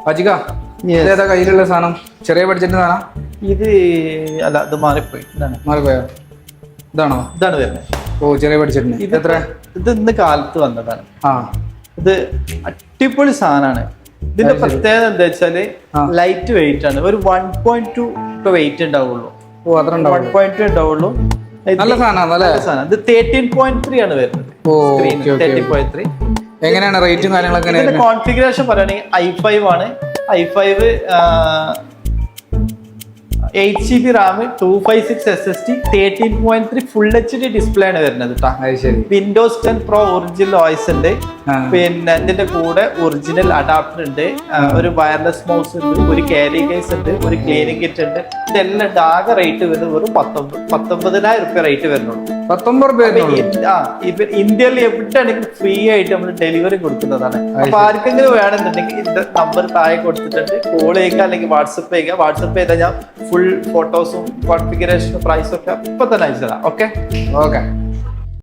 അജിക ഇതേതാ കയ്യിലുള്ള സാധനം? ചെറിയ ബഡ്ജറ്റ് സാധനം ഇത് അല്ല, ഇത് മാറിപ്പോയി. ഇതാണ് മാറിപ്പോയോ? ഇതാണോ? ഇതാണ് വരുന്നത്. ഓ, ചെറിയ ബഡ്ജറ്റിന് ഇത് എത്ര? ഇത് ഇന്ന് കാലത്ത് വന്നതാണ്. ആ, ഇത് അടിപൊളി സാധനമാണ്. ഇതിന്റെ പ്രത്യേകത എന്താ വെച്ചാല് ലൈറ്റ് വെയിറ്റ് ആണ്. ഒരു 1.2 വെയിറ്റ് ഉണ്ടാവുള്ളൂ. ഓ, അത്ര ഉണ്ടാവും. 1.2 ഉണ്ടാവുള്ളൂ. നല്ല സാധനം അല്ലേ? സാധനം. ഇത് 13.3 ആണ് വരുന്നത്. ഓ, സ്ക്രീൻ ഓക്കേ, ഓക്കേ. 13.3. എങ്ങനെയാണ് റേറ്റും കാര്യങ്ങളൊക്കെ? ഇതിന്റെ കോൺഫിഗറേഷൻ പറയുകയാണെങ്കിൽ i5 ആണ്. i5 8GB RAM, 256 SSD, 13.3 full HD display ആണ് വരുന്നത് കേട്ടോ. ശരി. വിൻഡോസ് 10 Pro ഒറിജിനൽ OS ഉണ്ട്. പിന്നെ ഇതിന്റെ കൂടെ ഒറിജിനൽ അഡാപ്റ്റർ ഉണ്ട്, ഒരു വയർലെസ് മൗസ് ഉണ്ട്, ഒരു ക്യാരി കേസ് ഉണ്ട്, ഒരു ക്ലീനിങ് കിറ്റ് ഉണ്ട്. ഇതെല്ലാം ആകെ റേറ്റ് വരുന്നത് വെറും 19,000 രൂപ റേറ്റ് വരുന്നുള്ളൂ. 19 രൂപ. ഇന്ത്യയിൽ എവിടെയാണെങ്കിലും ഫ്രീ ആയിട്ട് നമ്മൾ ഡെലിവറി കൊടുക്കുന്നതാണ്. അപ്പൊ ആർക്കെങ്കിലും വേണമെന്നുണ്ടെങ്കിൽ ഇതിന്റെ നമ്പർ താഴെ കൊടുത്തിട്ടുണ്ട്. കോൾ ചെയ്യുക അല്ലെങ്കിൽ വാട്സപ്പ് ചെയ്യുക. വാട്സപ്പ് ചെയ്താൽ ഞാൻ ഫുൾ ഫോട്ടോസും കോൺഫിഗറേഷനും പ്രൈസും ഒക്കെ ഇപ്പൊ തന്നെ അയച്ചതാണ്. ഓക്കെ.